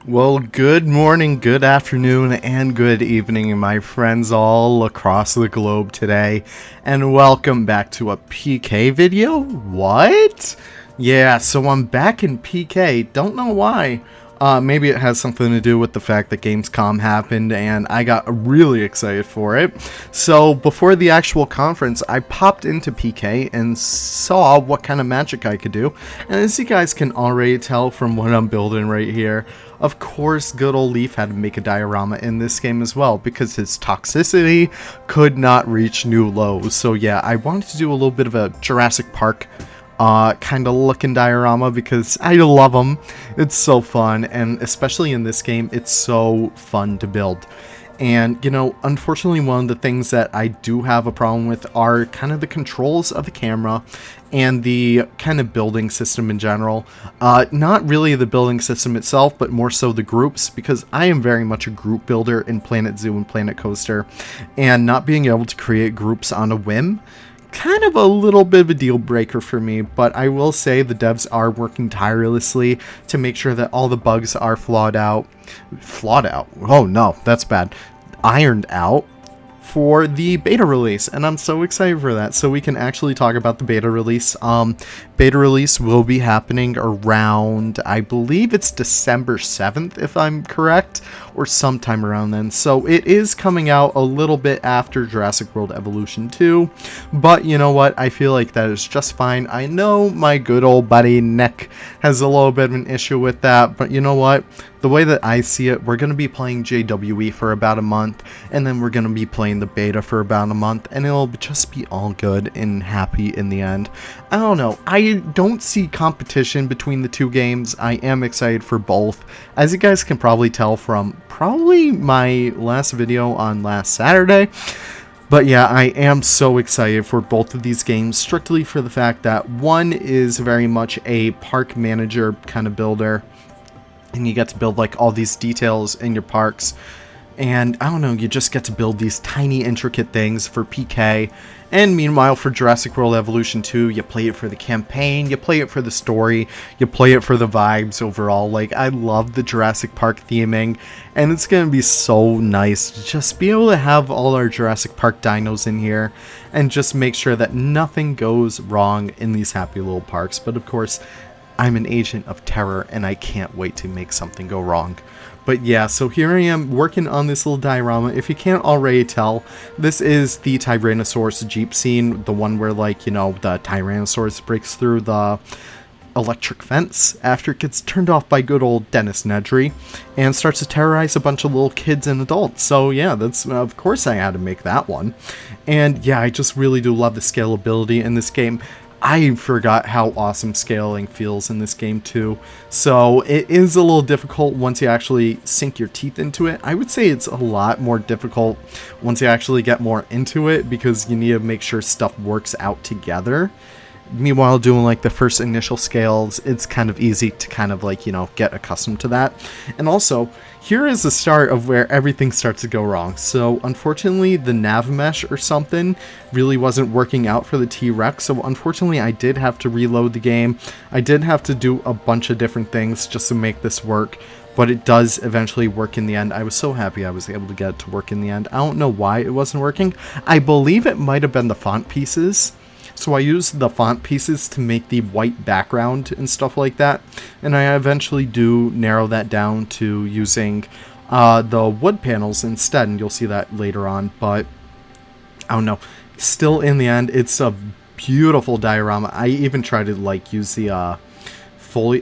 Well, good morning, good afternoon, and good evening, my friends all across the globe today, and welcome back to a PK video? What? Yeah, so I'm back in PK, don't know why. Maybe it has something to do with the fact that Gamescom happened and I got really excited for it. So before the actual conference, I popped into PK and saw what kind of magic I could do. And as you guys can already tell from what I'm building right here, of course, good old Leaf had to make a diorama in this game as well because his toxicity could not reach new lows. So yeah, I wanted to do a little bit of a Jurassic Park kind of looking diorama because I love them. It's so fun, and especially in this game, it's so fun to build. And, you know, unfortunately, one of the things that I do have a problem with are kind of the controls of the camera and the kind of building system in general. Not really the building system itself, but more so the groups, because I am very much a group builder in Planet Zoo and Planet Coaster, and not being able to create groups on a whim kind of a little bit of a deal breaker for me. But I will say the devs are working tirelessly to make sure that all the bugs are flawed out, oh no, that's bad, ironed out for the beta release, and I'm so excited for that. So we can actually talk about the beta release. Beta release will be happening around, I believe it's December 7th, if I'm correct, or sometime around then. So it is coming out a little bit after Jurassic World Evolution 2, but you know what? I feel like that is just fine. I know my good old buddy Nick has a little bit of an issue with that, but you know what? The way that I see it, we're going to be playing JWE for about a month, and then we're going to be playing the beta for about a month, and it'll just be all good and happy in the end. I don't know. I don't see competition between the two games. I am excited for both. As you guys can probably tell from probably my last video on last Saturday. But yeah, I am so excited for both of these games, strictly for the fact that one is very much a park manager kind of builder, and you get to build like all these details in your parks, and I don't know, you just get to build these tiny intricate things for PK. And meanwhile, for Jurassic World Evolution 2, you play it for the campaign, you play it for the story, you play it for the vibes overall. Like, I love the Jurassic Park theming, and it's going to be so nice to just be able to have all our Jurassic Park dinos in here and just make sure that nothing goes wrong in these happy little parks. But of course, I'm an agent of terror, and I can't wait to make something go wrong. But yeah, so here I am working on this little diorama. If you can't already tell, this is the Tyrannosaurus Jeep scene, the one where, like, you know, the Tyrannosaurus breaks through the electric fence after it gets turned off by good old Dennis Nedry and starts to terrorize a bunch of little kids and adults. So yeah, that's, of course I had to make that one. And yeah, I just really do love the scalability in this game. I forgot how awesome scaling feels in this game too. So it is a little difficult once you actually sink your teeth into it. I would say it's a lot more difficult once you actually get more into it, because you need to make sure stuff works out together. Meanwhile, doing like the first initial scales, it's kind of easy to kind of like, you know, get accustomed to that. And also, here is the start of where everything starts to go wrong. So unfortunately, the nav mesh or something really wasn't working out for the T-Rex. So unfortunately, I did have to reload the game. I did have to do a bunch of different things just to make this work. But it does eventually work in the end. I was so happy I was able to get it to work in the end. I don't know why it wasn't working. I believe it might have been the font pieces. So I used the font pieces to make the white background and stuff like that. And I eventually do narrow that down to using the wood panels instead. And you'll see that later on. But I don't know. Still, in the end, it's a beautiful diorama. I even tried to like use the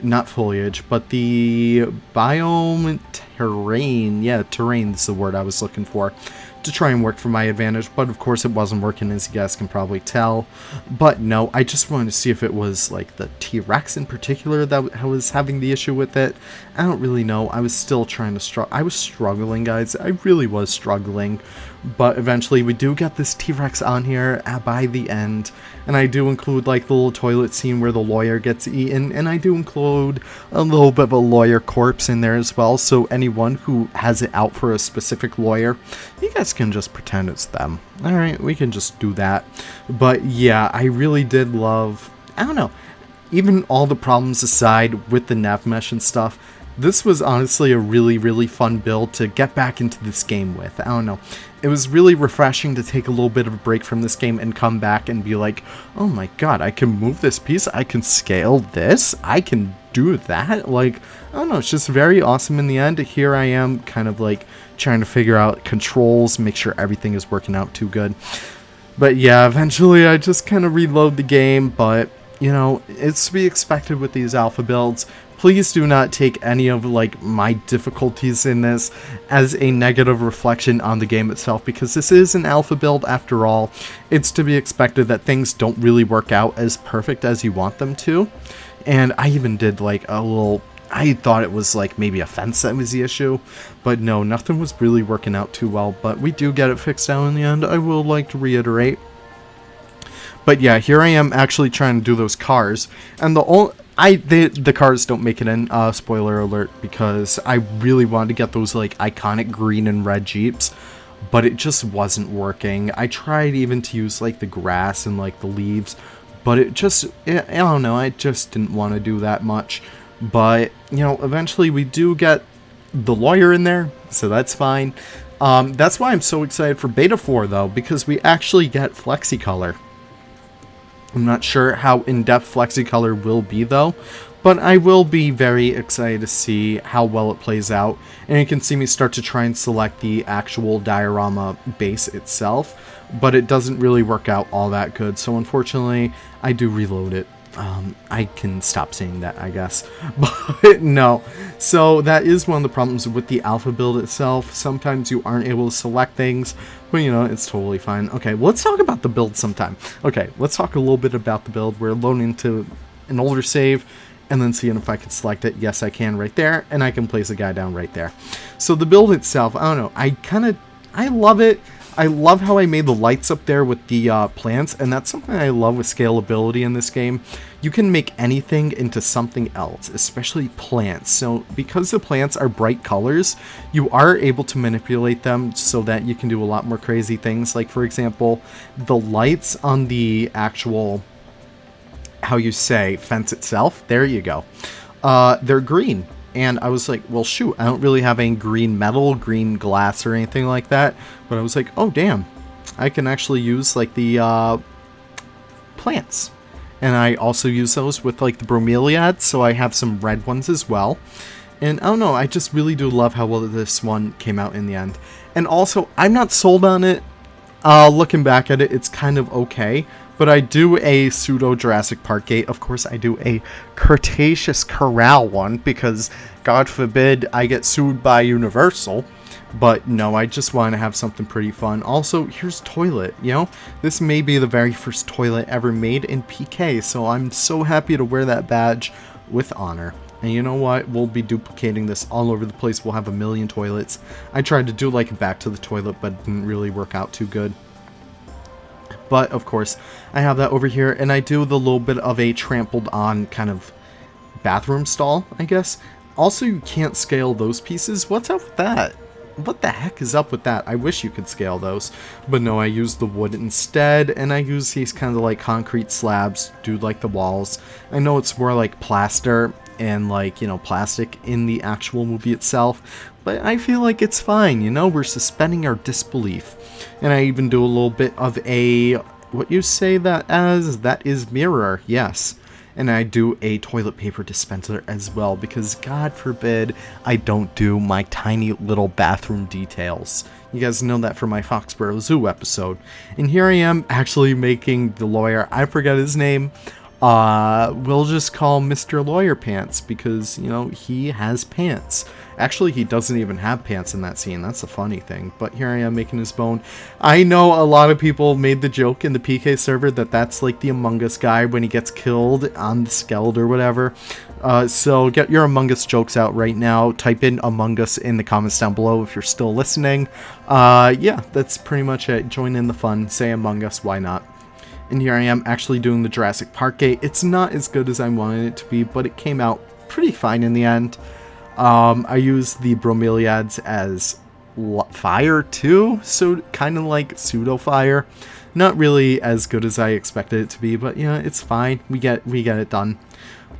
not foliage, but the biome terrain. Yeah, terrain is the word I was looking for, to try and work for my advantage, but of course it wasn't working, as you guys can probably tell. But no, I just wanted to see if it was like the T-Rex in particular that was having the issue with it. I don't really know. I was still trying to I was struggling, guys. I really was struggling. But eventually we do get this T-Rex on here by the end, and I do include like the little toilet scene where the lawyer gets eaten, and I do include a little bit of a lawyer corpse in there as well, so anyone who has it out for a specific lawyer, you guys can just pretend it's them. Alright, we can just do that. But yeah, I really did love, I don't know, even all the problems aside with the nav mesh and stuff, this was honestly a really fun build to get back into this game with. I don't know. It was really refreshing to take a little bit of a break from this game and come back and be like, oh my god, I can move this piece, I can scale this, I can do that. Like, I don't know, it's just very awesome in the end. Here I am kind of like trying to figure out controls, make sure everything is working out too good. But yeah, eventually I just kind of reload the game, but you know, it's to be expected with these alpha builds. Please do not take any of like my difficulties in this as a negative reflection on the game itself, because this is an alpha build after all. It's to be expected that things don't really work out as perfect as you want them to. And I even did like a little, I thought it was like maybe a fence that was the issue, but no, nothing was really working out too well. But we do get it fixed out in the end, I will like to reiterate. But yeah, here I am actually trying to do those cars, and the cars don't make it in, spoiler alert, because I really wanted to get those like iconic green and red Jeeps, but it just wasn't working. I tried even to use like the grass and like the leaves, but it just, I don't know, I just didn't want to do that much. But, you know, eventually we do get the lawyer in there, so that's fine. That's why I'm so excited for Beta 4 though, because we actually get FlexiColor. I'm not sure how in-depth FlexiColor will be though, but I will be very excited to see how well it plays out. And you can see me start to try and select the actual diorama base itself, but it doesn't really work out all that good, so unfortunately I do reload it. I can stop saying that, I guess, but no. So that is one of the problems with the alpha build itself. Sometimes you aren't able to select things, but you know, it's totally fine. Okay, well, let's talk about the build sometime. Okay, let's talk a little bit about the build. We're loading into an older save and then seeing if I can select it. Yes, I can right there, and I can place a guy down right there. So the build itself, I don't know, I love it. I love how I made the lights up there with the plants, and that's something I love with scalability in this game. You can make anything into something else, especially plants. So because the plants are bright colors, you are able to manipulate them so that you can do a lot more crazy things. Like, for example, the lights on the actual, how you say, fence itself, there you go. They're green. And I was like, well, shoot, I don't really have any green metal, green glass, or anything like that. But I was like, oh, damn. I can actually use, like, the plants. And I also use those with, like, the bromeliads, so I have some red ones as well. And I don't know, I just really do love how well this one came out in the end. And also, I'm not sold on it. Looking back at it, it's kind of okay. But I do a pseudo Jurassic Park gate. Of course, I do a Cretaceous Corral one because, God forbid, I get sued by Universal. But no, I just want to have something pretty fun. Also, here's toilet, you know? This may be the very first toilet ever made in PK, so I'm so happy to wear that badge with honor. And you know what? We'll be duplicating this all over the place. We'll have a million toilets. I tried to do like a back to the toilet, but it didn't really work out too good. But, of course, I have that over here, and I do the little bit of a trampled on kind of bathroom stall, I guess. Also, you can't scale those pieces. What's up with that? What the heck is up with that? I wish you could scale those. But no, I use the wood instead, and I use these kind of like concrete slabs to do like the walls. I know it's more like plaster and like, you know, plastic in the actual movie itself, but I feel like it's fine, you know, we're suspending our disbelief. And I even do a little bit of a, what you say that as, that is mirror, yes. And I do a toilet paper dispenser as well, because God forbid I don't do my tiny little bathroom details. You guys know that from my Foxborough Zoo episode. And here I am actually making the lawyer, I forgot his name, we'll just call Mr. Lawyer Pants, because, you know, he has pants. Actually, he doesn't even have pants in that scene. That's the funny thing. But here I am making his bone. I know a lot of people made the joke in the PK server that that's like the Among Us guy when he gets killed on the skeld or whatever. So get your Among Us jokes out right now. Type in Among Us in the comments down below if you're still listening. Yeah, that's pretty much it. Join in the fun. Say Among Us, why not? And here I am actually doing the Jurassic Park gate. It's not as good as I wanted it to be, but it came out pretty fine in the end. I used the bromeliads as fire too, so kind of like pseudo fire. Not really as good as I expected it to be, but yeah, it's fine. We get it done.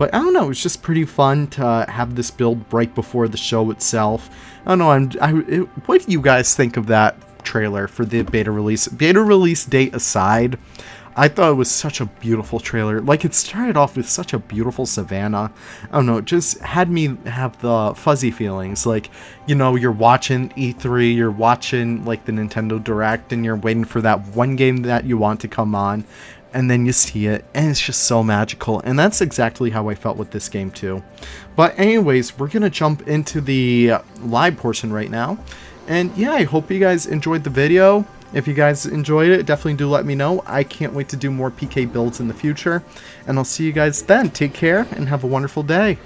But I don't know, it's just pretty fun to have this build right before the show itself. I don't know, what do you guys think of that trailer for the beta release? Beta release date aside, I thought it was such a beautiful trailer. Like, it started off with such a beautiful savanna. I don't know, it just had me have the fuzzy feelings. Like, you know, you're watching E3, you're watching, like, the Nintendo Direct, and you're waiting for that one game that you want to come on, and then you see it, and it's just so magical. And that's exactly how I felt with this game, too. But anyways, we're going to jump into the live portion right now. And yeah, I hope you guys enjoyed the video. If you guys enjoyed it, definitely do let me know. I can't wait to do more PK builds in the future. And I'll see you guys then. Take care and have a wonderful day.